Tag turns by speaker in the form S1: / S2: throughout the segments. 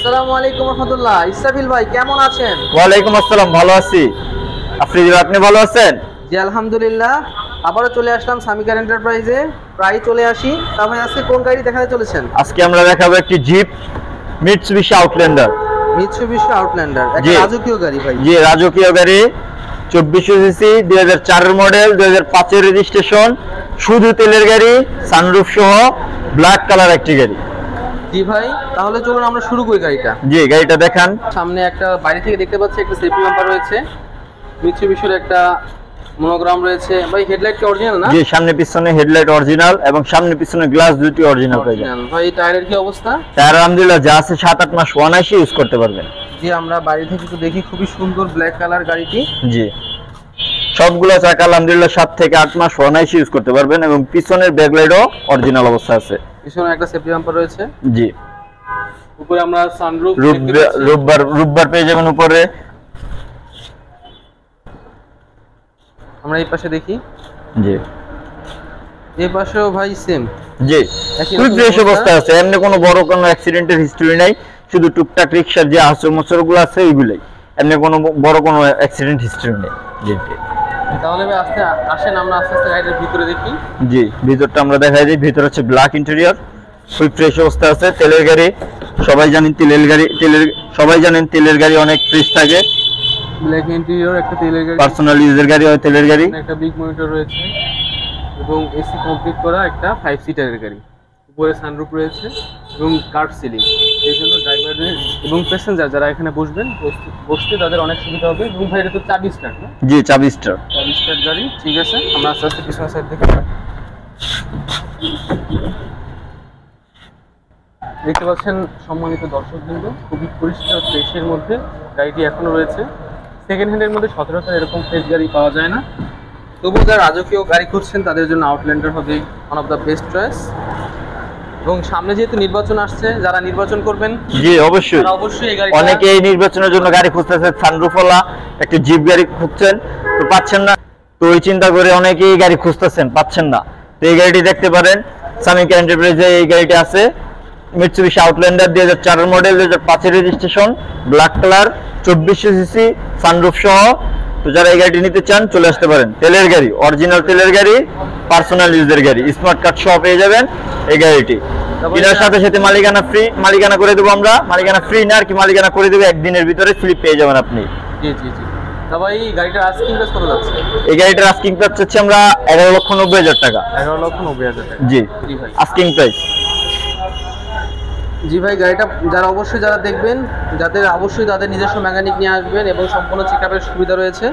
S1: আসসালামু আলাইকুম রাহমাতুল্লাহ। ইসরাফিল ভাই কেমন আছেন?
S2: ওয়ালাইকুম আসসালাম, ভালো আছি। আপনি ভালো আছেন?
S1: জি আলহামদুলিল্লাহ। আবারও চলে আসলাম সামি কার এন্টারপ্রাইজে, প্রায় চলে আসি। তা ভাই আজকে কোন গাড়ি দেখাতে চলেছেন?
S2: আজকে আমরা দেখাবো একটি jeep Mitsubishi Outlander.
S1: Mitsubishi Outlander একটা
S2: জি।
S1: রাজকীয় গাড়ি ভাই।
S2: জি, রাজকীয় গাড়ি, 2400 সিসি, 2004 এর মডেল, 2005 এর রেজিস্ট্রেশন, শুধু তেলের গাড়ি, সানরুফ সহ, ব্ল্যাক কালার একটি গাড়ি।
S1: জি ভাই, তাহলে চলুন আমরা শুরু করি গাড়িটা।
S2: জি, গাড়িটা দেখান।
S1: সামনে একটা বাইরে থেকে দেখতে পাচ্ছি একটা সেফটি বাম্পার রয়েছে, মিৎসুবিশির একটা মনোগ্রাম রয়েছে। ভাই হেডলাইট কি অরিজিনাল না?
S2: জি, সামনে পিছনে হেডলাইট অরিজিনাল এবং সামনে পিছনে গ্লাস দুটি অরিজিনাল পাবেন।
S1: ভাই টায়ারের কি অবস্থা?
S2: টায়ার আলহামদুলিল্লাহ যা আছে 7-8 মাস অনায়াসে ইউজ করতে পারবেন।
S1: জি, আমরা বাইরে থেকে একটু দেখি, খুবই সুন্দর ব্ল্যাক কালার গাড়িটি।
S2: জি, সবগুলো চাকা আলহামদুলিল্লাহ 7 থেকে 8 মাস অনায়াসে ইউজ করতে পারবেন এবং পিছনের ব্যাকলাইটও অরিজিনাল অবস্থা আছে।
S1: পিছনে একটা সেফটি বাম্পার রয়েছে।
S2: জি,
S1: উপরে আমরা সানরুফ
S2: রূপবার পেয়ে যাবেন উপরে।
S1: আমরা এই পাশে দেখি।
S2: জি,
S1: এই পাশেও ভাই সেম।
S2: জি, ফুল ফ্রেশ অবস্থা আছে, এমনি কোনো বড় কোনো অ্যাক্সিডেন্টের হিস্টরি নাই, শুধু টুকটাক রিকশার যে আঁচড়-মোচড়গুলো আছে ওইগুলাই, এমনি কোনো বড় কোনো অ্যাক্সিডেন্ট হিস্টরি নেই। জি,
S1: তাহলে ভাই আসেন আমরা আস্তে আস্তে গাড়ির ভিতরে দেখি।
S2: জি, ভিতরটা আমরা দেখাই দিই। ভিতর হচ্ছে ব্ল্যাক ইন্টেরিয়র, ফুল ফ্রেশ অবস্থা আছে। তেলের গাড়ি, সবাই জানেন তেলের গাড়ি অনেক ফ্রেশ থাকে।
S1: ব্ল্যাক ইন্টেরিয়র, একটা তেলের গাড়ি,
S2: পার্সোনাল ইউজের গাড়ি হয় তেলের গাড়ি।
S1: একটা বিগ মনিটর রয়েছে এবং এসি কমপ্লিট করা একটা 5 সিটারের গাড়ি। উপরে সানরুফ রয়েছে এবং কার্ভ সিলিং। এই জন্য ড্রাইভারদের এবং প্যাসেঞ্জার যারা এখানে বসতে তাদের অনেক সুবিধা হবে। এবং ভাই এটা তো চাবি স্টার্ট না?
S2: জি, চাবি স্টার।
S1: চাবি স্টার্ট গাড়ি, ঠিক আছে। আমরা আস্তে আস্তে পিছনের সাইড দেখি। দেখতে পাচ্ছেন সম্মানিত দর্শকবৃন্দ, খুবই পরিষ্কার ফ্রেশের মধ্যে গাড়িটি এখনো রয়েছে। সেকেন্ড হ্যান্ডের মধ্যে সচরাচর এরকম ফ্রেশ গাড়ি পাওয়া যায় না। তবুও যারা রাজকীয় গাড়ি খুঁজছেন তাদের জন্য আউটল্যান্ডার হবে one of the best choice. এবং সামনে যেহেতু নির্বাচন আসছে, যারা নির্বাচন করবেন,
S2: জি অবশ্যই,
S1: তারা অবশ্যই এই গাড়িটা,
S2: অনেকে এই নির্বাচনের জন্য গাড়ি খুঁজতেছে, সানরুফওয়ালা একটা জিপ গাড়ি খুঁজছেন, তো পাচ্ছেন না, তো ওই চিন্তা করে অনেকেই গাড়ি খুঁজতেছেন, পাচ্ছেন না, তো এই গাড়িটি দেখতে পারেন। সামি কার এন্টারপ্রাইজে এই গাড়িটি আছে, মিৎসুবিশি আউটল্যান্ডার, 2004 এর মডেল, 2005 এর registration, black colour, 2400 CC, sunroof সহ। তো যারা এই গাড়িটি নিতে চান চলে আসতে পারেন। তেলের গাড়ি, অরিজিনাল তেলের গাড়ি, পার্সোনাল ইউজের গাড়ি, স্মার্ট কার্ড সহ পেয়ে যাবেন এই গাড়িটি। এটার সাথে সাথে মালিকানা ফ্রি, মালিকানা করে দেবো আমরা। মালিকানা ফ্রি না আর কি, মালিকানা করে দেবো, একদিনের ভিতরে স্লিপ পেয়ে যাবেন আপনি।
S1: জি জি জি। তবে এই গাড়িটার আস্কিং প্রাইস কত যাচ্ছে?
S2: এই গাড়িটার আস্কিং প্রাইস হচ্ছে আমরা 11,90,000 টাকা।
S1: 11,90,000 টাকা।
S2: জি,
S1: জি ভাই,
S2: আস্কিং প্রাইস।
S1: জি ভাই, গাড়িটা যারা দেখবেন, অবশ্যই তাদের নিজস্ব মেকানিক নিয়ে আসবেন এবং সম্পূর্ণ চেকআপের সুবিধা রয়েছে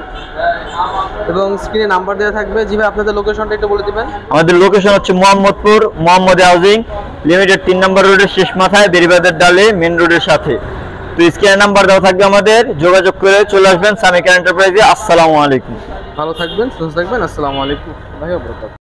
S1: এবং স্ক্রিনে নাম্বার দেওয়া থাকবে। জি ভাই, আপনাদের লোকেশনটা একটু বলে দিবেন।
S2: আমাদের লোকেশন হচ্ছে মোহাম্মদপুর, মোহাম্মদ হাউজিং লিমিটেড 3 নম্বর রোডের শেষ মাথায়, বেরিবাদের ডালে, মেন রোডের সাথে। তো স্ক্রিনে নাম্বার দেওয়া থাকবে আমাদের, যোগাযোগ করে চলে আসবেন সামি কার এন্টারপ্রাইজে। আসসালামু আলাইকুম।
S1: ভালো থাকবেন, সুস্থ থাকবেন। আসসালামু আলাইকুম ভাই।